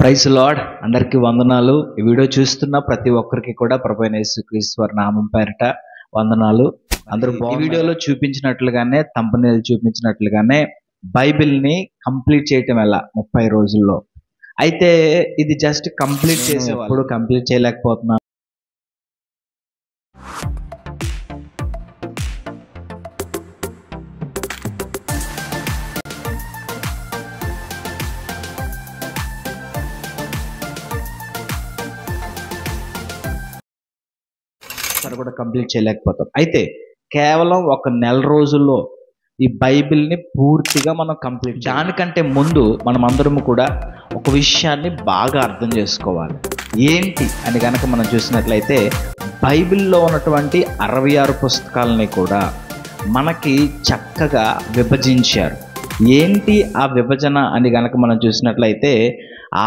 Praise lord, అందరికీ వందనాలు. ఈ వీడియో చూస్తున్న ప్రతి ఒక్కరికి కూడా ప్రభువైన యేసుక్రీస్తు వారి నామం పేరిట వందనాలు. అందరూ ఈ వీడియోలో చూపించినట్లుగానే, థంబ్నెయిల్ చూపించినట్లుగానే బైబిల్ని కంప్లీట్ చేయటం ఎలా 30 రోజుల్లో. అయితే ఇది జస్ట్ కంప్లీట్ చేసేవాళ్ళు ఎప్పుడు కంప్లీట్ చేయలేకపోతున్నాను. కూడా కంప్లీట్ చేయలేకపోతాం. అయితే కేవలం ఒక నెల రోజుల్లో ఈ బైబిల్ని పూర్తిగా మనం కంప్లీట్. దానికంటే ముందు మనం అందరం కూడా ఒక విషయాన్ని బాగా అర్థం చేసుకోవాలి. ఏంటి అని కనుక మనం చూసినట్లయితే, బైబిల్లో ఉన్నటువంటి 66 పుస్తకాలని కూడా మనకి చక్కగా విభజించారు. ఏంటి ఆ విభజన అని కనుక మనం చూసినట్లయితే,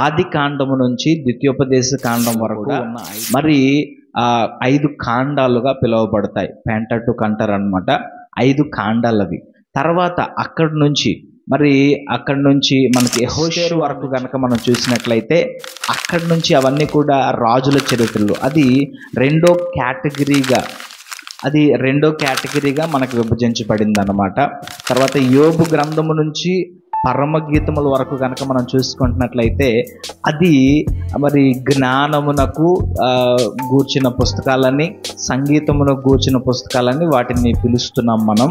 ఆది కాండము నుంచి ద్వితీయోపదేశ కాండం వరకు మరి 5 కాండాలుగా పిలువబడతాయి. పెంటటుక్ అంటారు అనమాట. 5 కాండాలు అవి. తర్వాత అక్కడి నుంచి మనకి యెహోషువ వరకు కనుక మనం చూసినట్లయితే, అక్కడి నుంచి అవన్నీ కూడా రాజుల చరిత్రలు. అది రెండో కేటగిరీగా మనకు విభజించబడింది అనమాట. తర్వాత యోబు గ్రంథము నుంచి పరమగీతముల వరకు కనుక మనం చూసుకుంటున్నట్లయితే, అది మరి జ్ఞానమునకు గూర్చిన పుస్తకాలని, సంగీతమునకు గూర్చిన పుస్తకాలని వాటిని పిలుస్తున్నాం మనం.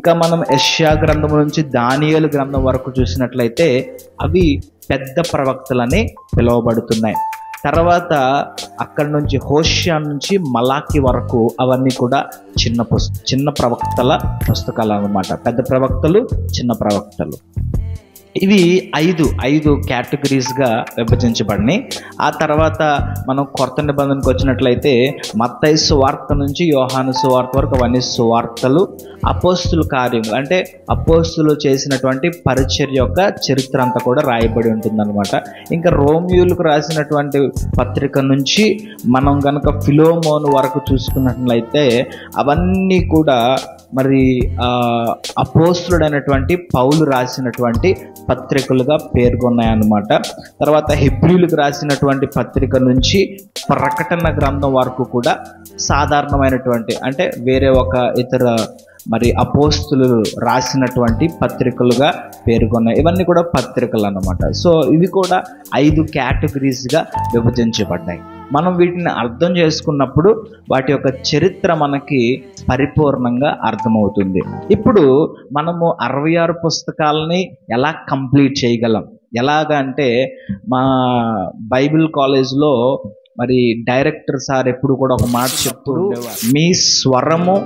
ఇంకా మనం యెషయా గ్రంథం నుంచి దానియేలు గ్రంథం వరకు చూసినట్లయితే అవి పెద్ద ప్రవక్తలని పిలువబడుతున్నాయి. తర్వాత అక్కడి నుంచి హోషేయ నుంచి మలాకి వరకు అవన్నీ కూడా చిన్న ప్రవక్తల పుస్తకాలు అన్నమాట. పెద్ద ప్రవక్తలు, చిన్న ప్రవక్తలు. ఇవి 5 కేటగిరీస్గా విభజించబడినాయి. ఆ తర్వాత మనం కొత్త నిబంధనకు వచ్చినట్లయితే, మత్తయి సువార్త నుంచి యోహాను సువార్త వరకు అవన్నీ సువార్తలు. అపోస్తుల కార్యములు అంటే అపోస్తులు చేసినటువంటి పరిచర్య యొక్క చరిత్ర అంతా కూడా రాయబడి ఉంటుందన్నమాట. ఇంకా రోమియోలకు రాసినటువంటి పత్రిక నుంచి మనం కనుక ఫిలోమోను వరకు చూసుకున్నట్లయితే అవన్నీ కూడా మరి అపోస్తులుడైనటువంటి పౌలు రాసినటువంటి పత్రికలుగా పేర్కొన్నాయన్నమాట. తర్వాత హెబ్రీయులకు రాసినటువంటి పత్రిక నుంచి ప్రకటన గ్రంథం వరకు కూడా సాధారణమైనటువంటి, అంటే వేరే ఒక ఇతర మరి అపోస్తులు రాసినటువంటి పత్రికలుగా పేర్కొన్నాయి. ఇవన్నీ కూడా పత్రికలు అన్నమాట. సో ఇవి కూడా 5 కేటగిరీస్గా విభజించబడ్డాయి. మనం వీటిని అర్థం చేసుకున్నప్పుడు వాటి యొక్క చరిత్ర మనకి పరిపూర్ణంగా అర్థమవుతుంది. ఇప్పుడు మనము 66 పుస్తకాలని ఎలా కంప్లీట్ చేయగలం? ఎలాగంటే, మా బైబిల్ కాలేజ్లో మరి డైరెక్టర్ సార్ ఎప్పుడు కూడా ఒక మాట చెప్తూ ఉండేవారు, మీ స్వరము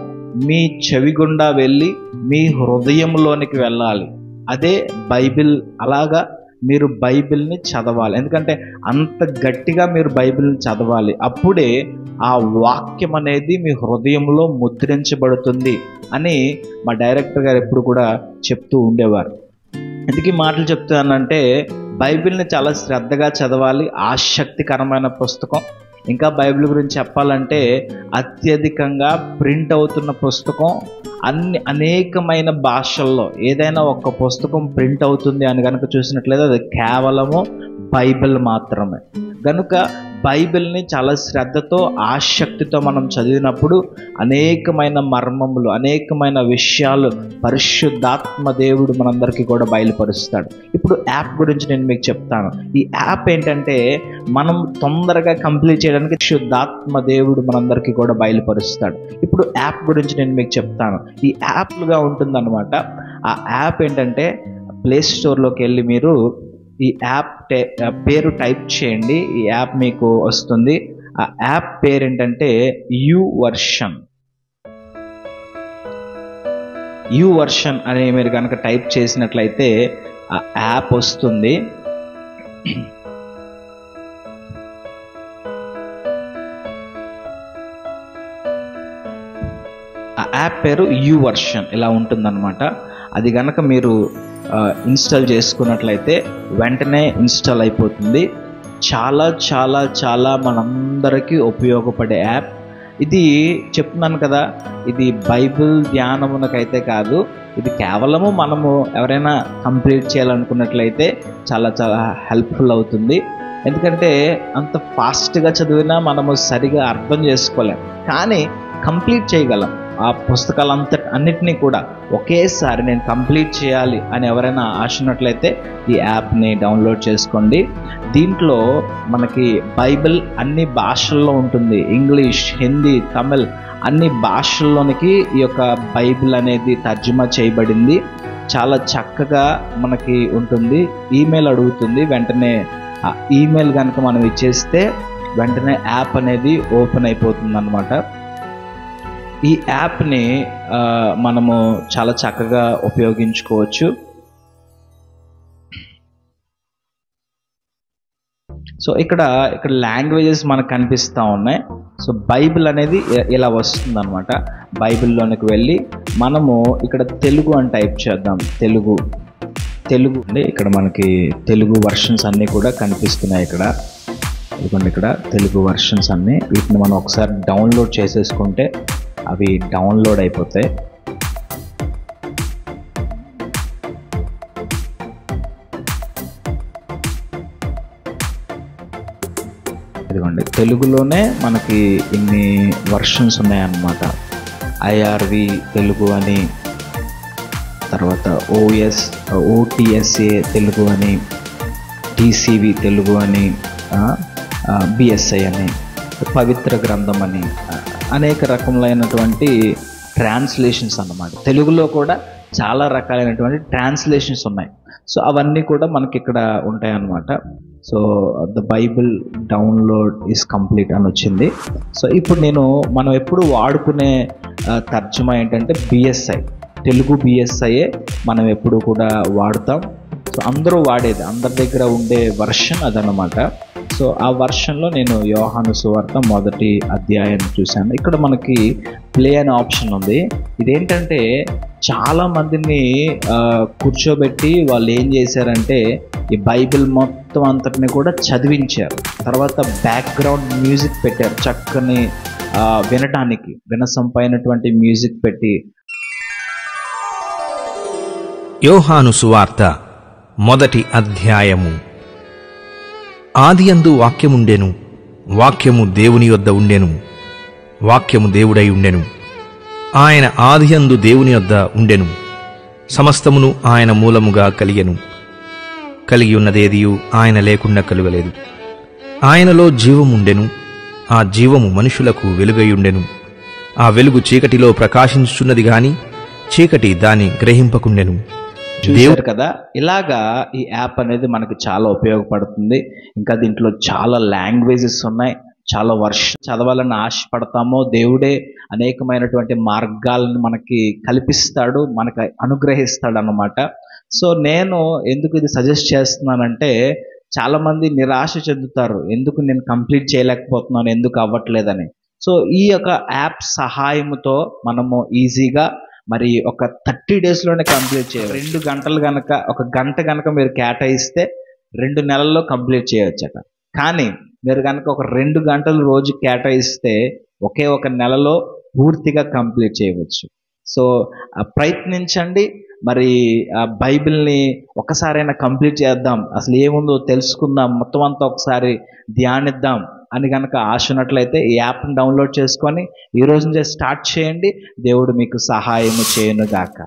మీ చెవి గుండా వెళ్ళి మీ హృదయంలోనికి వెళ్ళాలి. అదే బైబిల్. అలాగా మీరు బైబిల్ని చదవాలి. ఎందుకంటే అంత గట్టిగా మీరు బైబిల్ని చదవాలి. అప్పుడే ఆ వాక్యం అనేది మీ హృదయంలో ముద్రించబడుతుంది అని మా డైరెక్టర్ గారు ఎప్పుడు కూడా చెప్తూ ఉండేవారు. ఎందుకు ఈ మాటలు చెప్తానంటే, బైబిల్ని చాలా శ్రద్ధగా చదవాలి. ఆసక్తికరమైన పుస్తకం. ఇంకా బైబిల్ గురించి చెప్పాలంటే, అత్యధికంగా ప్రింట్ అవుతున్న పుస్తకం. అనేకమైన భాషల్లో ఏదైనా ఒక పుస్తకం ప్రింట్ అవుతుంది అని కనుక చూసినట్లయితే అది కేవలము బైబిల్ మాత్రమే. కనుక బైబిల్ని చాలా శ్రద్ధతో, ఆసక్తితో మనం చదివినప్పుడు అనేకమైన మర్మములు, అనేకమైన విషయాలు పరిశుద్ధాత్మ దేవుడు మనందరికీ కూడా బయలుపరుస్తాడు. ఇప్పుడు యాప్ గురించి నేను మీకు చెప్తాను. ఈ యాప్ ఏంటంటే, మనం తొందరగా కంప్లీట్ చేయడానికి పరిశుద్ధాత్మ దేవుడు మనందరికీ కూడా బయలుపరుస్తాడు. ఇప్పుడు యాప్ గురించి నేను మీకు చెప్తాను. ఈ యాప్లుగా ఉంటుందన్నమాట. ఆ యాప్ ఏంటంటే, ప్లే స్టోర్లోకి వెళ్ళి మీరు ఈ యాప్ పేరు టైప్ చేయండి. ఈ యాప్ మీకు వస్తుంది. ఆ యాప్ పేరు ఏంటంటే యువర్షన్ అని మీరు కనుక టైప్ చేసినట్లయితే ఆ యాప్ వస్తుంది. ఆ యాప్ పేరు యువర్షన్ ఇలా ఉంటుందన్నమాట. అది కనుక మీరు ఇన్స్టాల్ చేసుకున్నట్లయితే వెంటనే ఇన్స్టాల్ అయిపోతుంది. చాలా చాలా చాలా మనందరికీ ఉపయోగపడే యాప్ ఇది. చెప్తున్నాను కదా, ఇది బైబిల్ ధ్యానమునకైతే కాదు, ఇది కేవలము మనము ఎవరైనా కంప్లీట్ చేయాలనుకున్నట్లయితే చాలా చాలా హెల్ప్ఫుల్ అవుతుంది. ఎందుకంటే అంత ఫాస్ట్గా చదివినా మనము సరిగా అర్థం చేసుకోలేం, కానీ కంప్లీట్ చేయగలం. ఆ అన్నిటినీ కూడా ఒకేసారి నేను కంప్లీట్ చేయాలి అని ఎవరైనా ఆశ ఉన్నట్లయితే ఈ యాప్ని డౌన్లోడ్ చేసుకోండి. దీంట్లో మనకి బైబిల్ అన్ని భాషల్లో ఉంటుంది. ఇంగ్లీష్, హిందీ, తమిళ్ అన్ని భాషల్లోనికి ఈ యొక్క బైబిల్ అనేది తర్జుమా చేయబడింది. చాలా చక్కగా మనకి ఉంటుంది. ఈమెయిల్ అడుగుతుంది, వెంటనే ఆ ఈమెయిల్ కనుక మనం ఇచ్చేస్తే వెంటనే యాప్ అనేది ఓపెన్ అయిపోతుంది అన్నమాట. ఈ యాప్ని మనము చాలా చక్కగా ఉపయోగించుకోవచ్చు. సో ఇక్కడ లాంగ్వేజెస్ మనకు కనిపిస్తూ ఉన్నాయి. సో బైబిల్ అనేది ఇలా వస్తుంది అనమాట. బైబిల్లోనికి వెళ్ళి మనము ఇక్కడ తెలుగు అని టైప్ చేద్దాం. తెలుగు అంటే ఇక్కడ మనకి తెలుగు వర్షన్స్ అన్నీ కూడా కనిపిస్తున్నాయి. ఇక్కడ తెలుగు వర్షన్స్ అన్నీ, వీటిని మనం ఒకసారి డౌన్లోడ్ చేసేసుకుంటే అవి డౌన్లోడ్ అయిపోతాయి. ఇదిగోండి, తెలుగులోనే మనకి ఇన్ని వర్షన్స్ ఉన్నాయన్నమాట. ఐఆర్వి తెలుగు అని, తర్వాత ఓటీఎస్ఏ తెలుగు అని, టీసీవి తెలుగు అని, బిఎస్ఐ అని, పవిత్ర గ్రంథం అని, అనేక రకములైనటువంటి ట్రాన్స్లేషన్స్ అన్నమాట. తెలుగులో కూడా చాలా రకాలైనటువంటి ట్రాన్స్లేషన్స్ ఉన్నాయి. సో అవన్నీ కూడా మనకి ఇక్కడ ఉంటాయి అన్నమాట. So the Bible download is complete అని వచ్చింది. సో ఇప్పుడు మనం ఎప్పుడు వాడుకునే తర్జుమా ఏంటంటే బిఎస్ఐ, తెలుగు బిఎస్ఐయే మనం ఎప్పుడు కూడా వాడతాం. సో అందరూ వాడేది, అందరి దగ్గర ఉండే వర్షన్ అదనమాట. సో ఆ వర్షన్లో నేను యోహాను సువార్త 1వ అధ్యాయం చూశాను. ఇక్కడ మనకి ప్లే అనే ఆప్షన్ ఉంది. ఇదేంటంటే చాలా మందిని కూర్చోబెట్టి వాళ్ళు ఏం చేశారంటే ఈ బైబిల్ మొత్తం అంతటిని కూడా చదివించారు. తర్వాత బ్యాక్గ్రౌండ్ మ్యూజిక్ పెట్టారు, చక్కని వినటానికి వినసొంపైనటువంటి మ్యూజిక్ పెట్టి. యోహాను సువార్త 1వ అధ్యాయము. ఆదియందు వాక్యముండెను, వాక్యము దేవుని యొద్ద ఉండెను, వాక్యము దేవుడై ఉండెను. ఆయన ఆదియందు దేవుని యొద్ద ఉండెను. సమస్తమును ఆయన మూలముగా కలిగెను. కలిగి ఉన్నదేదియు ఆయన లేకుండా కలుగలేదు. ఆయనలో జీవముండెను. ఆ జీవము మనుషులకు వెలుగయుండెను. ఆ వెలుగు చీకటిలో ప్రకాశించుచున్నది గాని చీకటి దాని గ్రహింపకుండెను. చూశారు కదా, ఇలాగా ఈ యాప్ అనేది మనకు చాలా ఉపయోగపడుతుంది. ఇంకా దీంట్లో చాలా లాంగ్వేజెస్ ఉన్నాయి. చాలా చదవాలని ఆశపడతామో దేవుడే అనేకమైనటువంటి మార్గాలను మనకి కల్పిస్తాడు, మనకు అనుగ్రహిస్తాడు అన్నమాట. సో నేను ఎందుకు ఇది సజెస్ట్ చేస్తున్నానంటే చాలామంది నిరాశ చెందుతారు, ఎందుకు నేను కంప్లీట్ చేయలేకపోతున్నాను, ఎందుకు అవ్వట్లేదని. సో ఈ యొక్క యాప్ సహాయంతో మనము ఈజీగా మరి ఒక 30 డేస్లోనే కంప్లీట్ చేయాలి. 2 గంటలు కనుక, 1 గంట కనుక మీరు కేటాయిస్తే 2 నెలల్లో కంప్లీట్ చేయవచ్చట. కానీ మీరు కనుక ఒక 2 గంటలు రోజు కేటాయిస్తే ఒకే 1 నెలలో పూర్తిగా కంప్లీట్ చేయవచ్చు. సో ప్రయత్నించండి. మరి ఆ బైబిల్ని ఒకసారైనా కంప్లీట్ చేద్దాం, అసలు ఏముందో తెలుసుకుందాం, మొత్తం అంతా ఒకసారి ధ్యానిద్దాం అని కనుక ఆశ ఉన్నట్లయితే ఈ యాప్ని డౌన్లోడ్ చేసుకొని ఈ రోజు నుంచే స్టార్ట్ చేయండి. దేవుడు మీకు సహాయం చేయనుగాక.